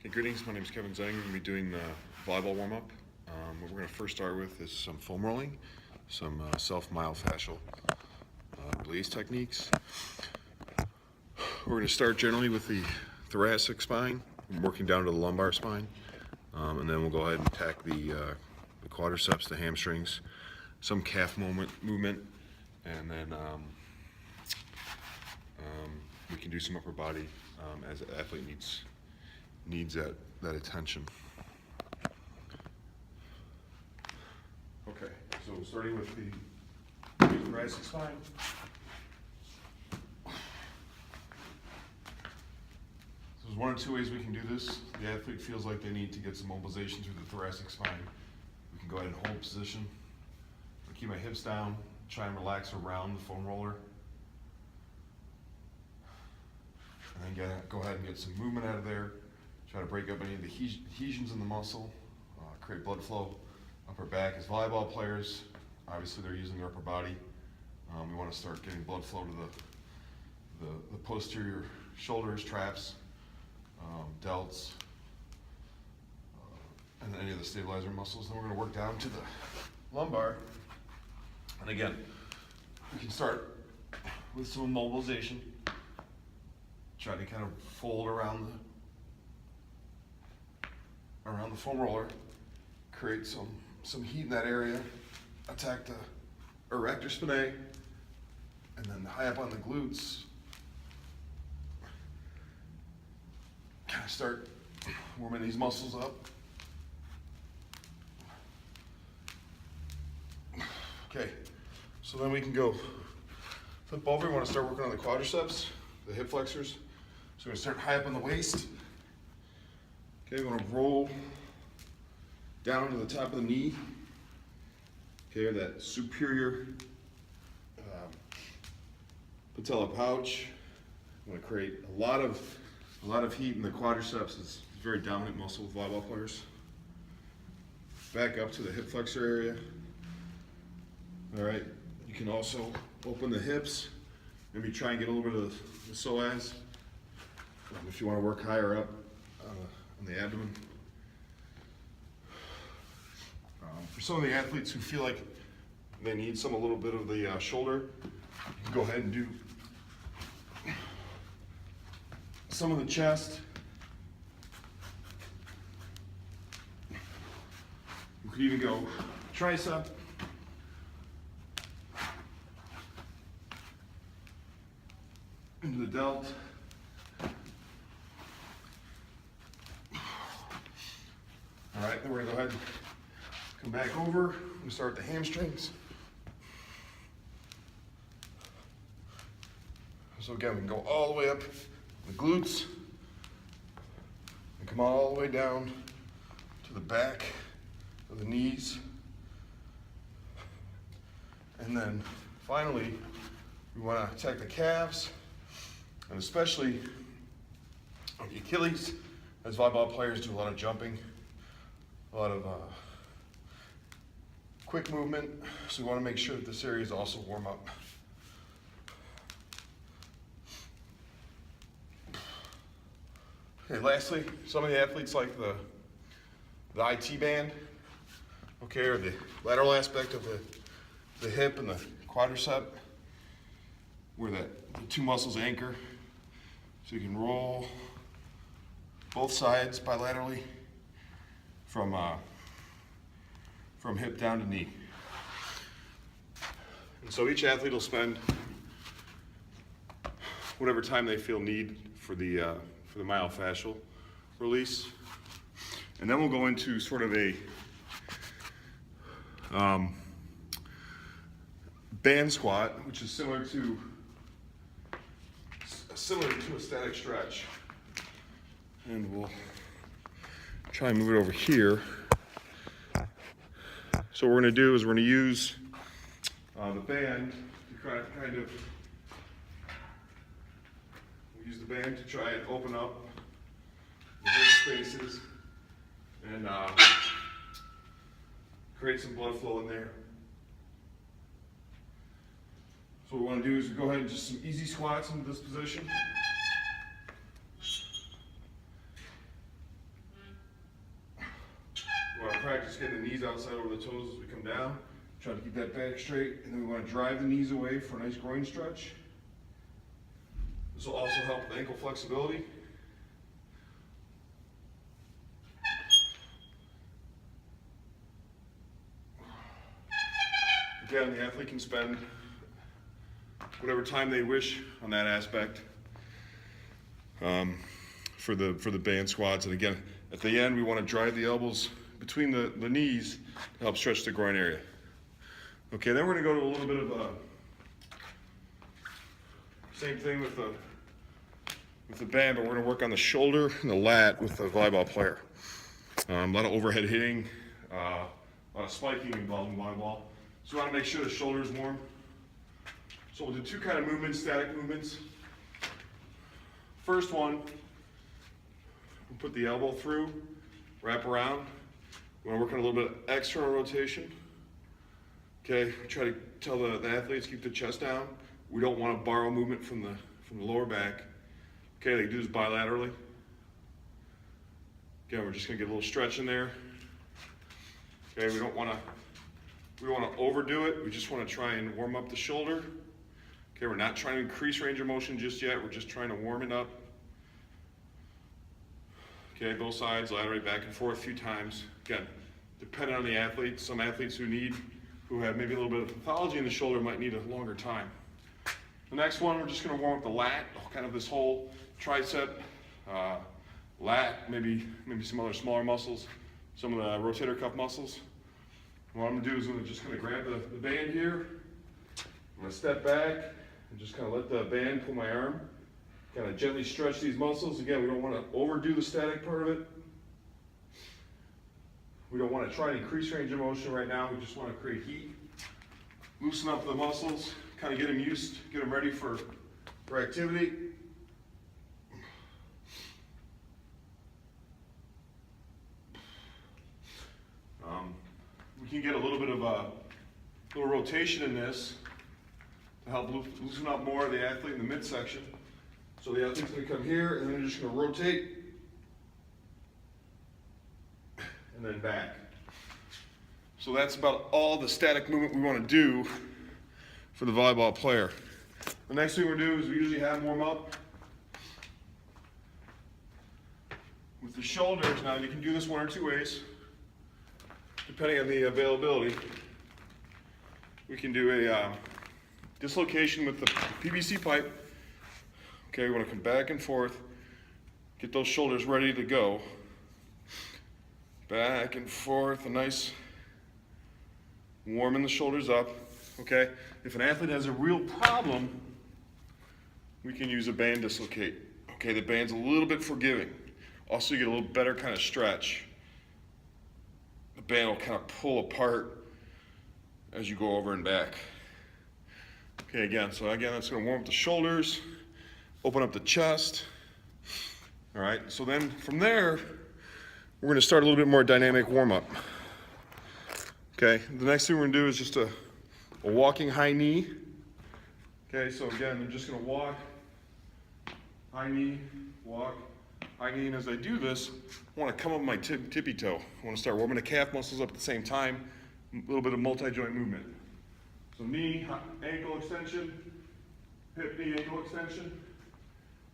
Hey, greetings. My name is Kevin Zhang. We're going to be doing the volleyball warm-up. What we're going to first start with is some foam rolling, some self-myofascial release techniques. We're going to start generally with the thoracic spine, working down to the lumbar spine, and then we'll go ahead and attack the quadriceps, the hamstrings, some calf movement, and then we can do some upper body as the athlete needs that attention. Okay, so starting with the thoracic spine. So there's one or two ways we can do this. The athlete feels like they need to get some mobilization through the thoracic spine. We can go ahead and hold position. I keep my hips down, try and relax around the foam roller. And then go ahead and get some movement out of there. Try to break up any of the adhesions in the muscle, create blood flow. Upper back, as volleyball players, obviously they're using their upper body. We want to start getting blood flow to the posterior shoulders, traps, delts, and then any of the stabilizer muscles. Then we're going to work down to the lumbar. And again, we can start with some immobilization. Try to kind of fold around the foam roller, create some heat in that area, attack the erector spinae, and then high up on the glutes, kind of start warming these muscles up. Okay, so then we can go flip over. We want to start working on the quadriceps, the hip flexors. So we're going to start high up on the waist. Okay, we want to roll down to the top of the knee. Okay, or that superior patella pouch. I'm going to create a lot of heat in the quadriceps. It's a very dominant muscle with volleyball players. Back up to the hip flexor area. All right, you can also open the hips. Maybe try and get a little bit of the psoas if you want to work higher up on the abdomen. For some of the athletes who feel like they need a little bit of the shoulder, you can go ahead and do some of the chest. You could even go tricep. Into the delt. All right, then we're gonna go ahead and come back over and start the hamstrings. So again, we can go all the way up the glutes and come all the way down to the back of the knees. And then finally, we want to attack the calves and especially the Achilles. As volleyball players do a lot of jumping, a lot of quick movement, so we want to make sure that this area is also warm up. Okay, lastly, some of the athletes like the IT band, okay, or the lateral aspect of the hip and the quadricep, where the two muscles anchor. So you can roll both sides bilaterally from hip down to knee. And so each athlete will spend whatever time they feel need for the myofascial release. And then we'll go into sort of a band squat, which is similar to a static stretch. And we'll try and move it over here. So what we're going to do is we're going to use the band to kind of use the band to try and open up the hip spaces and create some blood flow in there. So what we want to do is go ahead and just some easy squats into this position. practice getting the knees outside over the toes as we come down. Try to keep that back straight, and then we want to drive the knees away for a nice groin stretch. This will also help with ankle flexibility. Again, the athlete can spend whatever time they wish on that aspect for the band squats. And again, at the end, we want to drive the elbows between the knees to help stretch the groin area. Okay, then we're going to go to a little bit of same thing with the band, but we're going to work on the shoulder and the lat with the volleyball player. A lot of overhead hitting, a lot of spiking involved in volleyball. So we want to make sure the shoulder is warm. So we'll do two kind of movements, static movements. First one, we'll put the elbow through, wrap around. We want to work on a little bit of external rotation. Okay, try to tell the athletes keep the chest down. We don't want to borrow movement from the lower back. Okay, they do this bilaterally. Again, we're just going to get a little stretch in there. Okay, we don't want to overdo it. We just want to try and warm up the shoulder. Okay, we're not trying to increase range of motion just yet. We're just trying to warm it up. Okay, both sides, laterally back and forth a few times. Again, depending on the athlete, some athletes who have maybe a little bit of pathology in the shoulder might need a longer time. The next one, we're just going to warm up the lat, kind of this whole tricep, lat, maybe some other smaller muscles, some of the rotator cuff muscles. What I'm going to do is I'm just going to grab the band here. I'm going to step back and just kind of let the band pull my arm. Kind of gently stretch these muscles. Again, we don't want to overdo the static part of it. We don't want to try and increase range of motion right now. We just want to create heat. Loosen up the muscles, kind of get them used, get them ready for activity. We can get a little bit of a little rotation in this to help loosen up more of the athlete in the midsection. So the athlete's going to come here, and then they're just going to rotate, and then back. So that's about all the static movement we want to do for the volleyball player. The next thing we're going to do is we usually have them warm up with the shoulders. Now you can do this one or two ways, depending on the availability. We can do a dislocation with the PVC pipe. Okay, we want to come back and forth, get those shoulders ready to go. Back and forth, a nice warming the shoulders up. Okay, if an athlete has a real problem, we can use a band dislocate. Okay, the band's a little bit forgiving. Also, you get a little better kind of stretch. The band will kind of pull apart as you go over and back. Okay, again, that's going to warm up the shoulders, open up the chest. All right, so then from there, we're going to start a little bit more dynamic warm-up. Okay, the next thing we're going to do is just a walking high knee. Okay, so again, I'm just going to walk, high knee, walk, high knee, and as I do this, I want to come up my tippy toe. I want to start warming the calf muscles up at the same time, a little bit of multi-joint movement. So knee, ankle extension, hip, knee, ankle extension,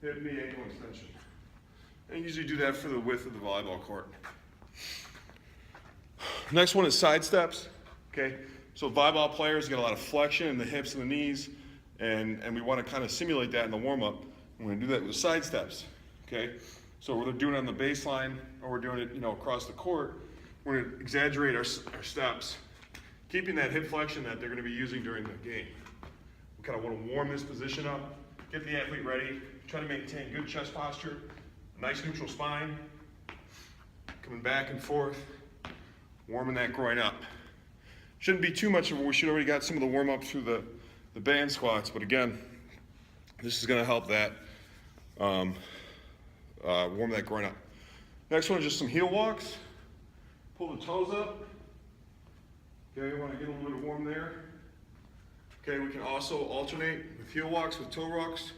hip, knee, ankle extension. And usually do that for the width of the volleyball court. Next one is side steps. Okay, so volleyball players get a lot of flexion in the hips and the knees, and we want to kind of simulate that in the warm-up. We're going to do that with side steps. Okay, so whether we're doing it on the baseline or we're doing it, across the court, we're going to exaggerate our steps, keeping that hip flexion that they're going to be using during the game. We kind of want to warm this position up, get the athlete ready, try to maintain good chest posture, a nice neutral spine, coming back and forth, warming that groin up. Shouldn't be too much of it. We should already got some of the warm up through the band squats, but again, this is going to help that warm that groin up. Next one is just some heel walks. Pull the toes up. Okay, we want to get a little bit warm there. Okay, we can also alternate with heel walks with toe rocks.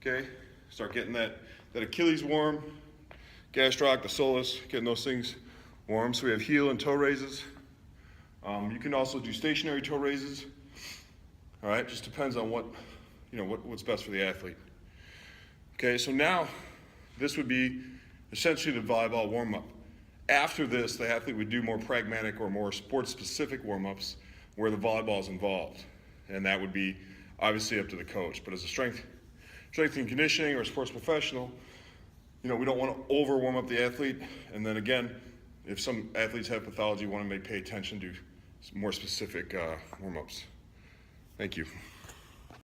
Okay, start getting that Achilles warm, gastroc, the soleus, getting those things warm-ups. So we have heel and toe raises. You can also do stationary toe raises. All right, just depends on what's best for the athlete. Okay, so now this would be essentially the volleyball warm-up. After this, the athlete would do more pragmatic or more sport-specific warm-ups where the volleyball is involved. And that would be obviously up to the coach. But as a strength and conditioning or sports professional, we don't want to over warm up the athlete. And then again, if some athletes have pathology, you want to pay attention to more specific warm-ups. Thank you.